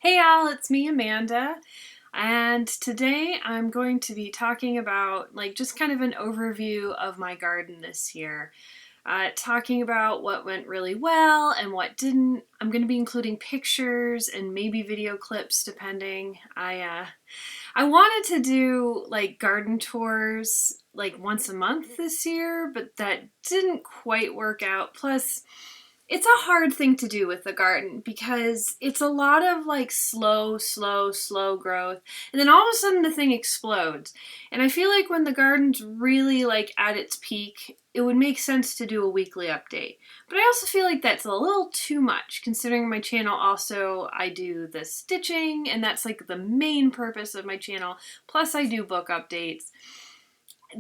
Hey Al, it's me, Amanda, and today I'm going to be talking about just kind of an overview of my garden this year. Talking about what went really well and what didn't. I'm going to be including pictures and maybe video clips depending. I wanted to do garden tours once a month this year, but that didn't quite work out. Plus, it's a hard thing to do with the garden because it's a lot of slow growth. And then all of a sudden the thing explodes. And I feel like when the garden's really at its peak, it would make sense to do a weekly update. But I also feel like that's a little too much considering my channel also I do the stitching and that's the main purpose of my channel. Plus I do book updates.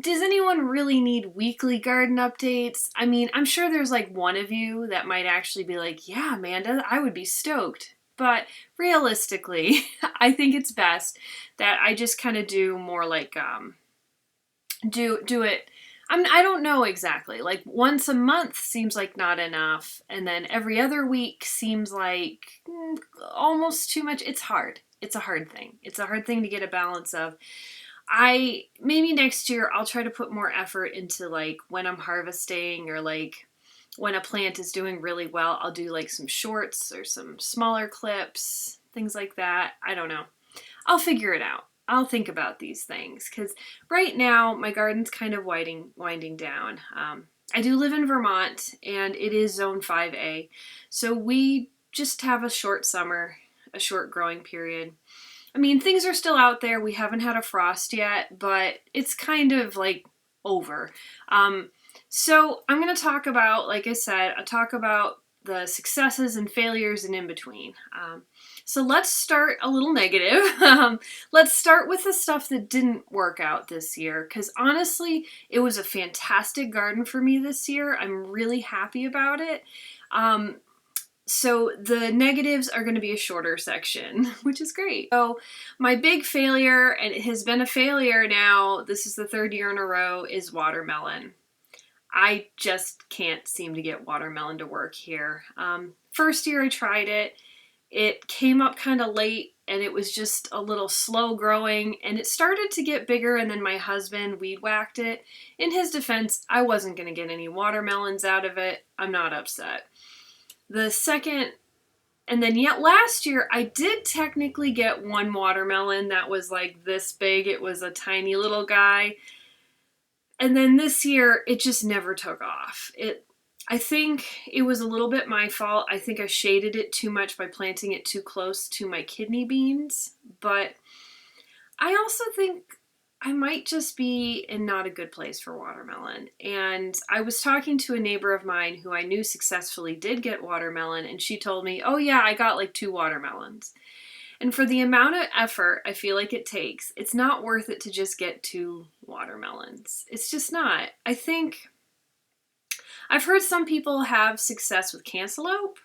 Does anyone really need weekly garden updates? I mean, I'm sure there's one of you that might actually be like, yeah, Amanda, I would be stoked. But realistically, I think it's best that I just kind of do more do it. I don't know exactly. Like once a month seems like not enough, and then every other week seems like almost too much. It's hard. It's a hard thing. It's a hard thing to get a balance of. I maybe next year I'll try to put more effort into when I'm harvesting or when a plant is doing really well, I'll do some shorts or some smaller clips, things like that. I don't know. I'll figure it out. I'll think about these things because right now my garden's kind of winding down. I do live in Vermont and it is zone 5A. So we just have a short summer, a short growing period. I mean, things are still out there. We haven't had a frost yet, but it's kind of over. So I'm going to talk about, like I said, I'll talk about the successes and failures and in between. So let's start a little negative. Let's start with the stuff that didn't work out this year, because honestly, it was a fantastic garden for me this year. I'm really happy about it. So the negatives are going to be a shorter section, which is great. So my big failure, and it has been a failure now, this is the third year in a row, is watermelon. I just can't seem to get watermelon to work here. First year I tried it, it came up kind of late and it was just a little slow growing and it started to get bigger and then my husband weed whacked it. In his defense, I wasn't going to get any watermelons out of it. I'm not upset. The second, and then yet last year, I did technically get one watermelon that was this big. It was a tiny little guy. And then this year, it just never took off. I think it was a little bit my fault. I think I shaded it too much by planting it too close to my kidney beans. But I also think I might just be in not a good place for watermelon. And I was talking to a neighbor of mine who I knew successfully did get watermelon, and she told me, oh yeah, I got 2 watermelons. And for the amount of effort I feel like it takes, it's not worth it to just get 2 watermelons. It's just not. I think I've heard some people have success with cantaloupe.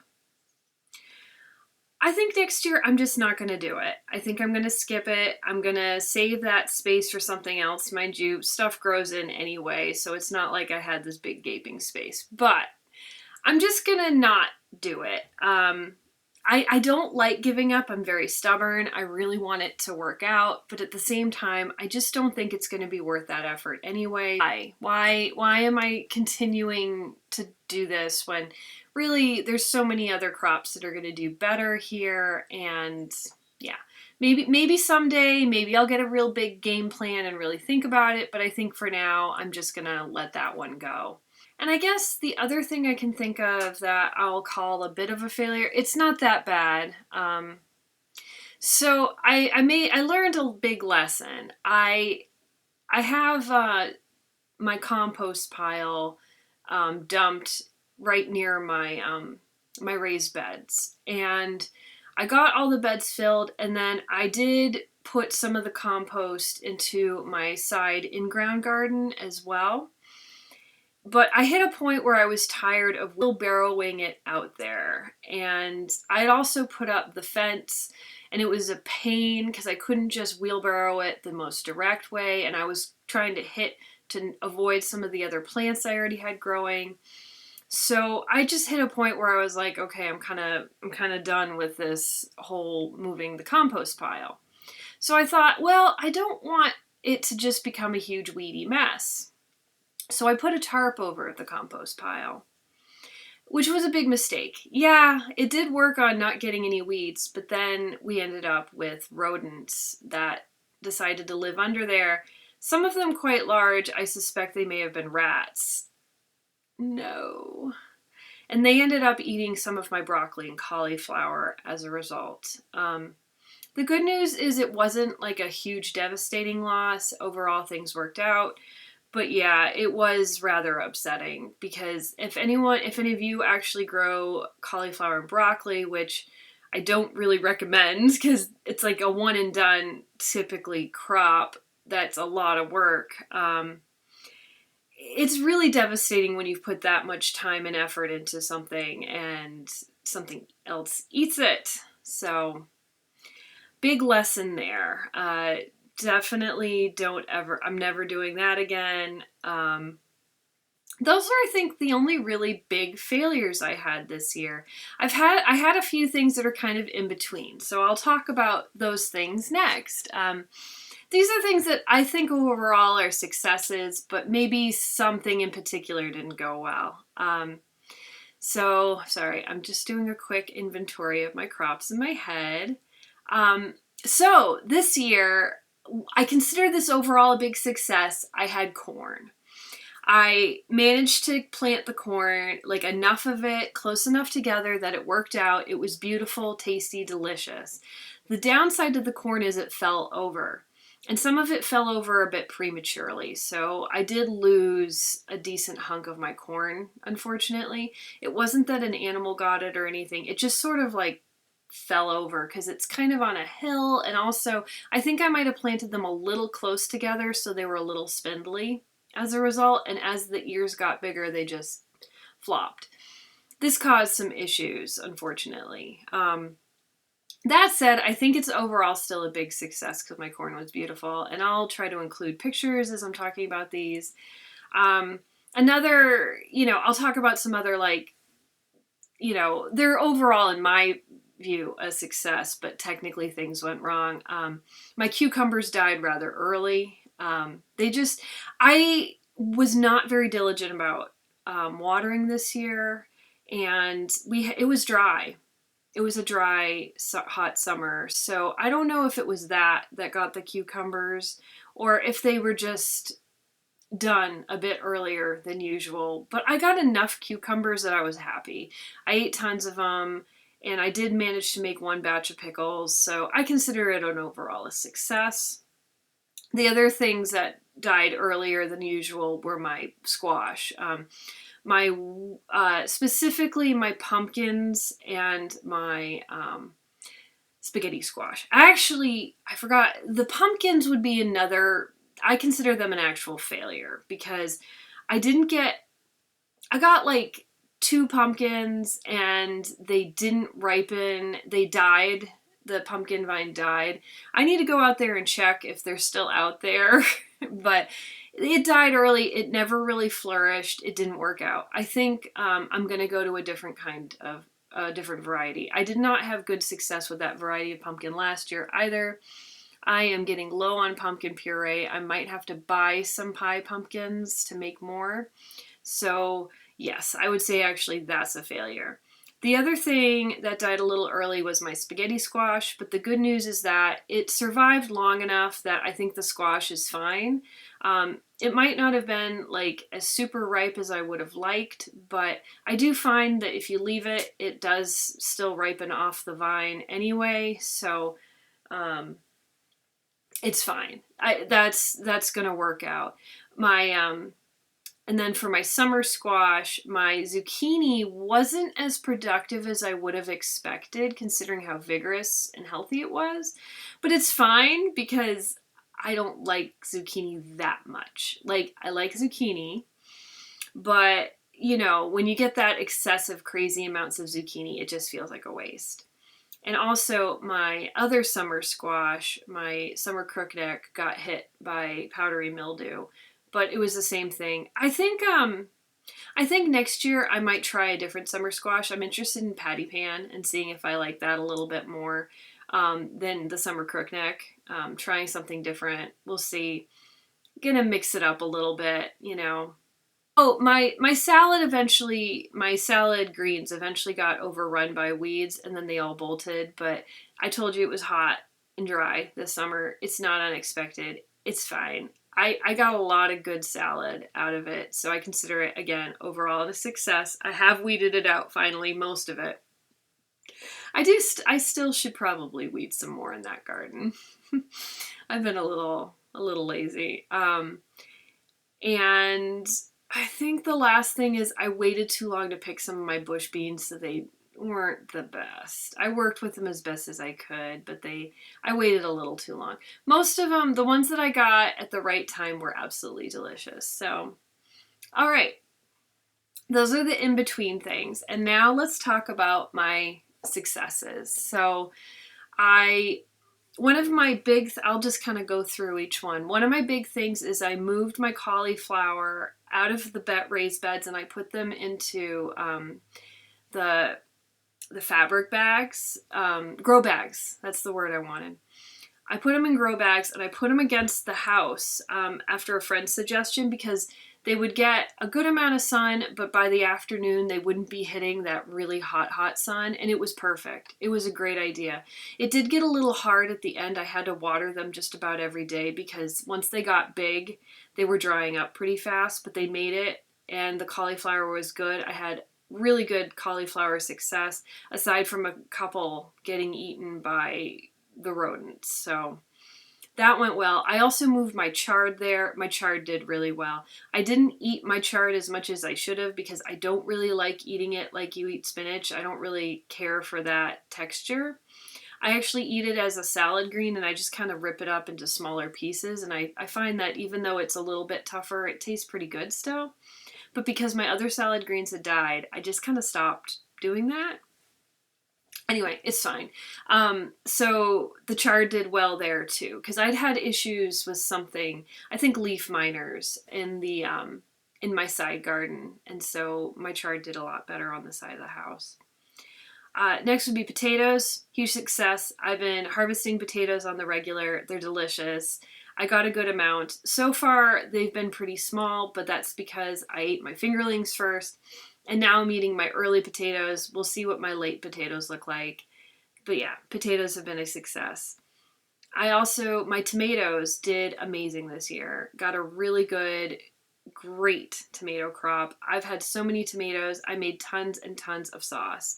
I think next year I'm just not going to do it. I think I'm going to skip it. I'm going to save that space for something else. Mind you, stuff grows in anyway, so it's not like I had this big gaping space. But I'm just going to not do it. I don't like giving up. I'm very stubborn. I really want it to work out, but at the same time, I just don't think it's going to be worth that effort anyway. Why am I continuing to do this when really there's so many other crops that are going to do better here? And yeah, maybe someday, maybe I'll get a real big game plan and really think about it, but I think for now, I'm just going to let that one go. And I guess the other thing I can think of that I'll call a bit of a failure, it's not that bad. So I learned a big lesson. I have my compost pile dumped right near my raised beds, and I got all the beds filled, and then I did put some of the compost into my side in-ground garden as well. But I hit a point where I was tired of wheelbarrowing it out there. And I'd also put up the fence, and it was a pain because I couldn't just wheelbarrow it the most direct way. And I was trying to avoid some of the other plants I already had growing. So I just hit a point where I was like, okay, I'm kind of done with this whole moving the compost pile. So I thought, well, I don't want it to just become a huge weedy mess. So I put a tarp over the compost pile, which was a big mistake. Yeah, it did work on not getting any weeds, but then we ended up with rodents that decided to live under there. Some of them quite large. I suspect they may have been rats. No. And they ended up eating some of my broccoli and cauliflower as a result. The good news is it wasn't like a huge devastating loss. Overall, things worked out. But yeah, it was rather upsetting because if any of you actually grow cauliflower and broccoli, which I don't really recommend because it's like a one and done typically crop, that's a lot of work. It's really devastating when you've put that much time and effort into something and something else eats it. So, big lesson there. Definitely don't ever, I'm never doing that again. Those are, I think, the only really big failures I had this year. I had a few things that are kind of in between, so I'll talk about those things next. These are things that I think overall are successes, but maybe something in particular didn't go well. So, sorry, I'm just doing a quick inventory of my crops in my head. So, this year, I consider this overall a big success. I had corn. I managed to plant the corn, like enough of it, close enough together that it worked out. It was beautiful, tasty, delicious. The downside to the corn is it fell over. And some of it fell over a bit prematurely. So I did lose a decent hunk of my corn, unfortunately. It wasn't that an animal got it or anything. It just sort of like fell over because it's kind of on a hill. And also, I think I might have planted them a little close together so they were a little spindly as a result. And as the ears got bigger, they just flopped. This caused some issues, unfortunately. That said, I think it's overall still a big success because my corn was beautiful, and I'll try to include pictures as I'm talking about these. Another, I'll talk about some other, like, they're overall, in my view, a success, but technically things went wrong. My cucumbers died rather early. I was not very diligent about watering this year, and it was dry. It was a dry, hot summer. So I don't know if it was that got the cucumbers or if they were just done a bit earlier than usual. But I got enough cucumbers that I was happy. I ate tons of them and I did manage to make one batch of pickles. So I consider it an overall a success. The other things that died earlier than usual were my squash. Specifically my pumpkins and my spaghetti squash. I forgot, the pumpkins would be another, I consider them an actual failure because I got like 2 pumpkins and they didn't ripen. They died. The pumpkin vine died. I need to go out there and check if they're still out there, but it died early. It never really flourished. It didn't work out. I think I'm going to go to a different variety. I did not have good success with that variety of pumpkin last year either. I am getting low on pumpkin puree. I might have to buy some pie pumpkins to make more. So yes, I would say actually that's a failure. The other thing that died a little early was my spaghetti squash, but the good news is that it survived long enough that I think the squash is fine. It might not have been like as super ripe as I would have liked, but I do find that if you leave it, it does still ripen off the vine anyway, so it's fine. That's gonna work out. And then for my summer squash, my zucchini wasn't as productive as I would have expected, considering how vigorous and healthy it was. But it's fine because I don't like zucchini that much. Like, I like zucchini, but, when you get that excessive, crazy amounts of zucchini, it just feels like a waste. And also, my other summer squash, my summer crookneck, got hit by powdery mildew, but it was the same thing. I think I think next year I might try a different summer squash. I'm interested in patty pan and seeing if I like that a little bit more than the summer crookneck. Trying something different. We'll see. Gonna mix it up a little bit, you know. Oh, my salad greens eventually got overrun by weeds and then they all bolted, but I told you it was hot and dry this summer. It's not unexpected. It's fine. I got a lot of good salad out of it, so I consider it again overall a success. I have weeded it out finally, most of it. I still should probably weed some more in that garden. I've been a little lazy. And I think the last thing is I waited too long to pick some of my bush beans, so they weren't the best. I worked with them as best as I could, but I waited a little too long. Most of them, the ones that I got at the right time, were absolutely delicious. So, all right, those are the in between things. And now let's talk about my successes. So, I one of my I'll just kind of go through each one. One of my big things is I moved my cauliflower out of the raised beds and I put them into the fabric bags, grow bags. That's the word I wanted. I put them in grow bags and I put them against the house after a friend's suggestion because they would get a good amount of sun, but by the afternoon they wouldn't be hitting that really hot, hot sun, and it was perfect. It was a great idea. It did get a little hard at the end. I had to water them just about every day because once they got big, they were drying up pretty fast, but they made it, and the cauliflower was good. I had really good cauliflower success, aside from a couple getting eaten by the rodents. So that went well. I also moved my chard there. My chard did really well. I didn't eat my chard as much as I should have because I don't really like eating it like you eat spinach. I don't really care for that texture. I actually eat it as a salad green and I just kind of rip it up into smaller pieces. And I find that even though it's a little bit tougher, it tastes pretty good still. But because my other salad greens had died, I just kind of stopped doing that. Anyway, it's fine. So the chard did well there too, because I'd had issues with something, I think leaf miners in my side garden, and so my chard did a lot better on the side of the house. Next would be potatoes. Huge success. I've been harvesting potatoes on the regular. They're delicious. I got a good amount. So far, they've been pretty small, but that's because I ate my fingerlings first. And now I'm eating my early potatoes. We'll see what my late potatoes look like. But yeah, potatoes have been a success. My tomatoes did amazing this year. Got a really good, great tomato crop. I've had so many tomatoes. I made tons and tons of sauce.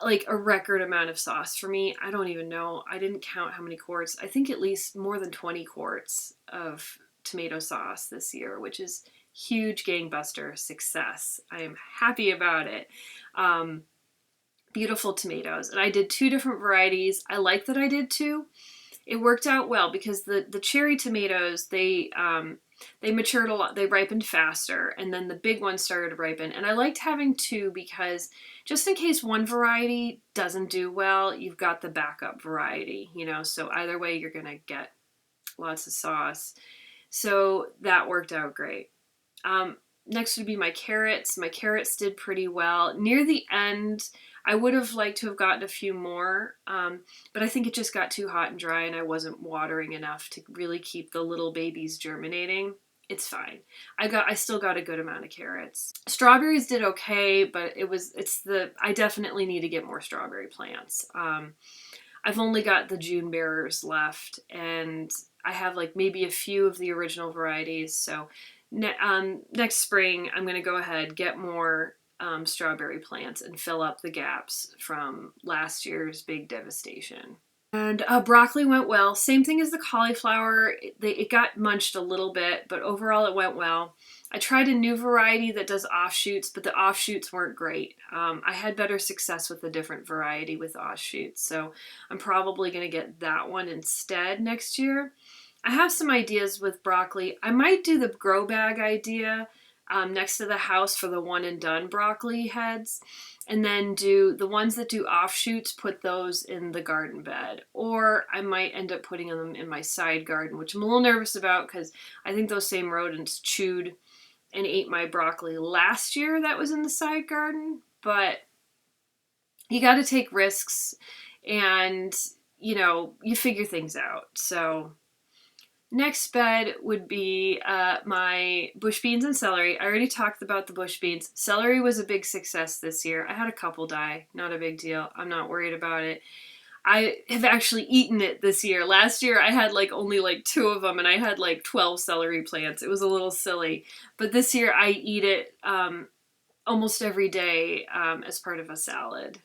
Like a record amount of sauce for me. I don't even know. I didn't count how many quarts. I think at least more than 20 quarts of tomato sauce this year, which is huge gangbuster success. I am happy about it. Beautiful tomatoes. And I did two different varieties. I like that I did two. It worked out well because the cherry tomatoes, they matured a lot. They ripened faster, and then the big ones started to ripen. And I liked having two because just in case one variety doesn't do well, you've got the backup variety, you know. So either way, you're gonna get lots of sauce. So that worked out great. Next would be my carrots. My carrots did pretty well. Near the end, I would have liked to have gotten a few more, but I think it just got too hot and dry and I wasn't watering enough to really keep the little babies germinating. It's fine. I still got a good amount of carrots. Strawberries did okay, but I definitely need to get more strawberry plants. I've only got the June bearers left and I have like maybe a few of the original varieties. So next spring, I'm going to go ahead, get more strawberry plants and fill up the gaps from last year's big devastation. And broccoli went well. Same thing as the cauliflower. It got munched a little bit, but overall it went well. I tried a new variety that does offshoots, but the offshoots weren't great. I had better success with a different variety with offshoots, so I'm probably going to get that one instead next year. I have some ideas with broccoli. I might do the grow bag idea next to the house for the one and done broccoli heads, and then do the ones that do offshoots, put those in the garden bed. Or I might end up putting them in my side garden, which I'm a little nervous about because I think those same rodents chewed and ate my broccoli last year that was in the side garden, but you got to take risks and, you figure things out. So next bed would be my bush beans and celery. I already talked about the bush beans. Celery was a big success this year. I had a couple die. Not a big deal. I'm not worried about it. I have actually eaten it this year. Last year I had only 2 of them and I had 12 celery plants. It was a little silly. But this year I eat it almost every day as part of a salad.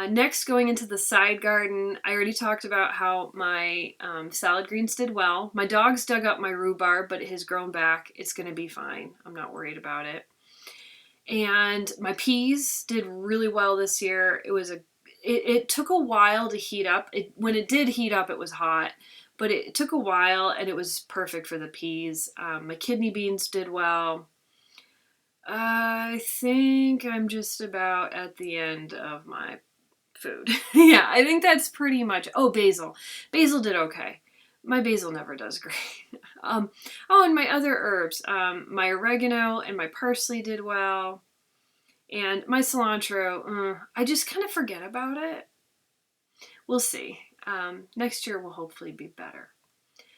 Next, going into the side garden, I already talked about how my salad greens did well. My dogs dug up my rhubarb, but it has grown back. It's going to be fine. I'm not worried about it. And my peas did really well this year. It took a while to heat up. When it did heat up, it was hot, but it took a while and it was perfect for the peas. My kidney beans did well. I think I'm just about at the end of my food. Yeah, I think that's pretty much. Oh, basil. Basil did okay. My basil never does great. Oh, and my other herbs. My oregano and my parsley did well. And my cilantro, I just kind of forget about it. We'll see. Next year will hopefully be better.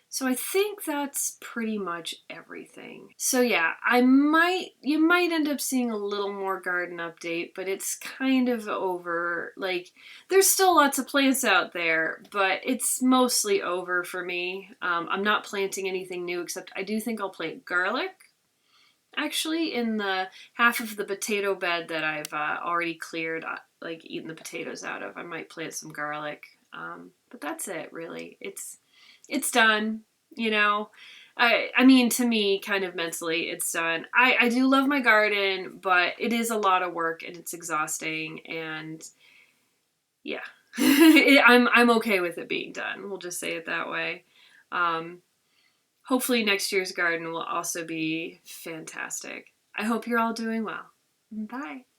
So I think that's pretty much everything. So yeah, you might end up seeing a little more garden update, but it's kind of over. There's still lots of plants out there, but it's mostly over for me. I'm not planting anything new, except I do think I'll plant garlic. Actually, in the half of the potato bed that I've already cleared, eaten the potatoes out of, I might plant some garlic. But that's it, really. It's done, I mean, to me, kind of mentally, it's done. I do love my garden, but it is a lot of work and it's exhausting, and yeah, I'm okay with it being done. We'll just say it that way. Hopefully next year's garden will also be fantastic. I hope you're all doing well. Bye.